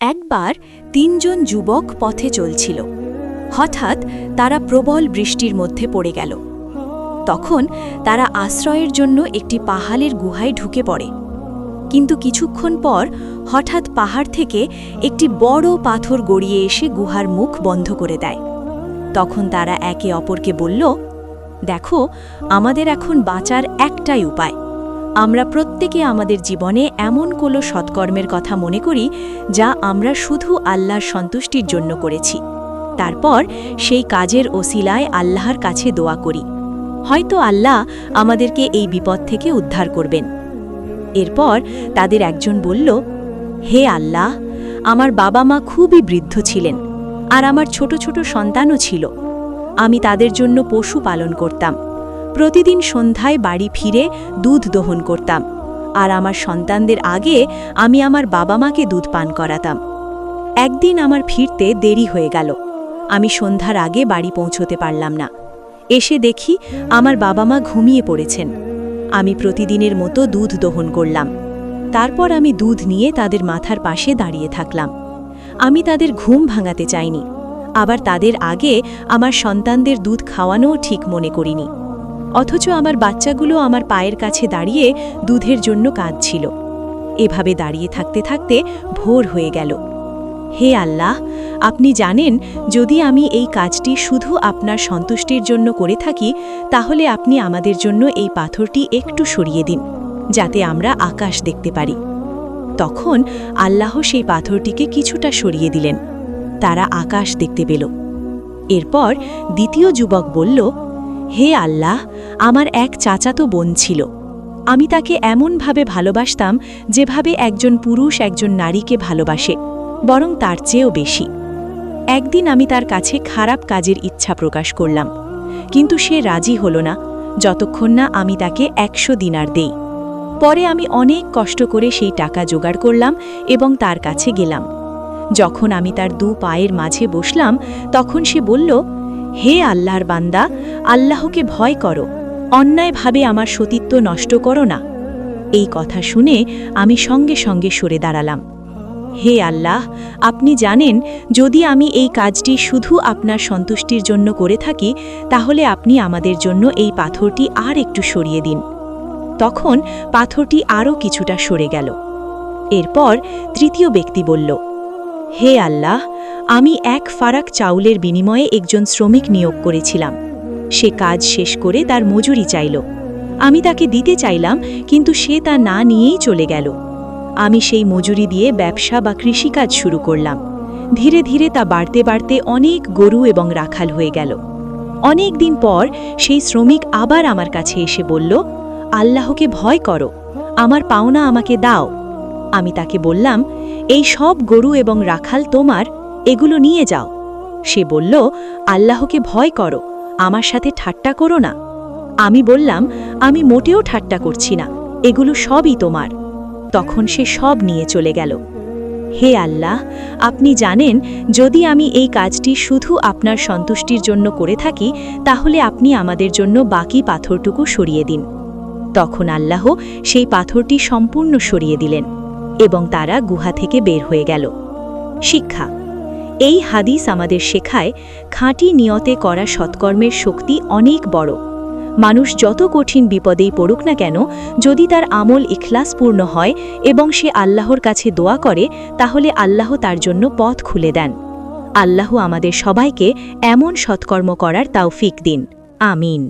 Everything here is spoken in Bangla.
একবার তিনজন যুবক পথে চলছিল। হঠাৎ তারা প্রবল বৃষ্টির মধ্যে পড়ে গেল। তখন তারা আশ্রয়ের জন্য একটি পাহাড়ের গুহায় ঢুকে পড়ে। কিন্তু কিছুক্ষণ পর হঠাৎ পাহাড় থেকে একটি বড় পাথর গড়িয়ে এসে গুহার মুখ বন্ধ করে দেয়। তখন তারা একে অপরকে বলল, দেখো, আমাদের এখন বাঁচার একটাই উপায়। আমরা প্রত্যেকে আমাদের জীবনে এমন কোনো সৎকর্মের কথা মনে করি যা আমরা শুধু আল্লাহর সন্তুষ্টির জন্য করেছি। তারপর সেই কাজের ওসিলায় আল্লাহর কাছে দোয়া করি। হয়তো আল্লাহ আমাদেরকে এই বিপদ থেকে উদ্ধার করবেন। এরপর তাদের একজন বলল, হে আল্লাহ, আমার বাবা মা খুবই বৃদ্ধ ছিলেন, আর আমার ছোট ছোট সন্তানও ছিল। আমি তাদের জন্য পশু পালন করতাম। প্রতিদিন সন্ধ্যায় বাড়ি ফিরে দুধ দহন করতাম, আর আমার সন্তানদের আগে আমি আমার বাবা মাকে দুধ পান করাতাম। একদিন আমার ফিরতে দেরি হয়ে গেল। আমি সন্ধ্যার আগে বাড়ি পৌঁছতে পারলাম না। এসে দেখি আমার বাবা মা ঘুমিয়ে পড়েছেন। আমি প্রতিদিনের মতো দুধ দহন করলাম। তারপর আমি দুধ নিয়ে তাদের মাথার পাশে দাঁড়িয়ে থাকলাম। আমি তাদের ঘুম ভাঙাতে চাইনি, আবার তাদের আগে আমার সন্তানদের দুধ খাওয়ানোও ঠিক মনে করিনি। অথচ আমার বাচ্চাগুলো আমার পায়ের কাছে দাঁড়িয়ে দুধের জন্য কাঁদছিল। এভাবে দাঁড়িয়ে থাকতে থাকতে ভোর হয়ে গেল। হে আল্লাহ, আপনি জানেন, যদি আমি এই কাজটি শুধু আপনার সন্তুষ্টির জন্য করে থাকি, তাহলে আপনি আমাদের জন্য এই পাথরটি একটু সরিয়ে দিন, যাতে আমরা আকাশ দেখতে পারি। তখন আল্লাহ সেই পাথরটিকে কিছুটা সরিয়ে দিলেন। তারা আকাশ দেখতে পেল। এরপর দ্বিতীয় যুবক বলল, হে আল্লাহ, আমার এক চাচাতো বোন ছিল। আমি তাকে এমনভাবে ভালোবাসতাম যেভাবে একজন পুরুষ একজন নারীকে ভালোবাসে, বরং তার চেয়েও বেশি। একদিন আমি তার কাছে খারাপ কাজের ইচ্ছা প্রকাশ করলাম, কিন্তু সে রাজি হল না যতক্ষণ না আমি তাকে 100 দিনার দেই। পরে আমি অনেক কষ্ট করে সেই টাকা জোগাড় করলাম এবং তার কাছে গেলাম। যখন আমি তার 2 পায়ের মাঝে বসলাম, তখন সে বলল, হে আল্লাহর বান্দা, আল্লাহকে ভয় করো, অন্যায়ভাবে আমার সতীত্ব নষ্ট করো না। এই কথা শুনে আমি সঙ্গে সঙ্গে সরে দাঁড়ালাম। হে আল্লাহ, আপনি জানেন, যদি আমি এই কাজটি শুধু আপনার সন্তুষ্টির জন্য করে থাকি, তাহলে আপনি আমাদের জন্য এই পাথরটি আর একটু সরিয়ে দিন। তখন পাথরটি আরও কিছুটা সরে গেল। এরপর তৃতীয় ব্যক্তি বলল, হে আল্লাহ, আমি 1 ফারাক চাউলের বিনিময়ে একজন শ্রমিক নিয়োগ করেছিলাম। সে কাজ শেষ করে তার মজুরি চাইল। আমি তাকে দিতে চাইলাম, কিন্তু সে তা না নিয়েই চলে গেল। আমি সেই মজুরি দিয়ে ব্যবসা বা কৃষিকাজ শুরু করলাম। ধীরে ধীরে তা বাড়তে বাড়তে অনেক গরু এবং রাখাল হয়ে গেল। অনেক দিন পর সেই শ্রমিক আবার আমার কাছে এসে বলল, আল্লাহকে ভয় করো, আমার পাওনা আমাকে দাও। আমি তাকে বললাম, এই সব গরু এবং রাখাল তোমার, এগুলো নিয়ে যাও। সে বলল, আল্লাহকে ভয় করো, আমার সাথে ঠাট্টা করো না। আমি বললাম, আমি মোটেও ঠাট্টা করছি না, এগুলো সবই তোমার। তখন সে সব নিয়ে চলে গেল। হে আল্লাহ, আপনি জানেন, যদি আমি এই কাজটি শুধু আপনার সন্তুষ্টির জন্য করে থাকি, তাহলে আপনি আমাদের জন্য বাকি পাথরটুকু সরিয়ে দিন। তখন আল্লাহ সেই পাথরটি সম্পূর্ণ সরিয়ে দিলেন এবং তারা গুহা থেকে বের হয়ে গেল। শিক্ষা: এই হাদিস আমাদের শেখায়, খাঁটি নিয়তে করা সৎকর্মের শক্তি অনেক বড়। মানুষ যত কঠিন বিপদেই পড়ুক না কেন, যদি তার আমল ইখলাসপূর্ণ হয় এবং সে আল্লাহর কাছে দোয়া করে, তাহলে আল্লাহ তার জন্য পথ খুলে দেন। আল্লাহ আমাদের সবাইকে এমন সৎকর্ম করার তৌফিক দিন। আমিন।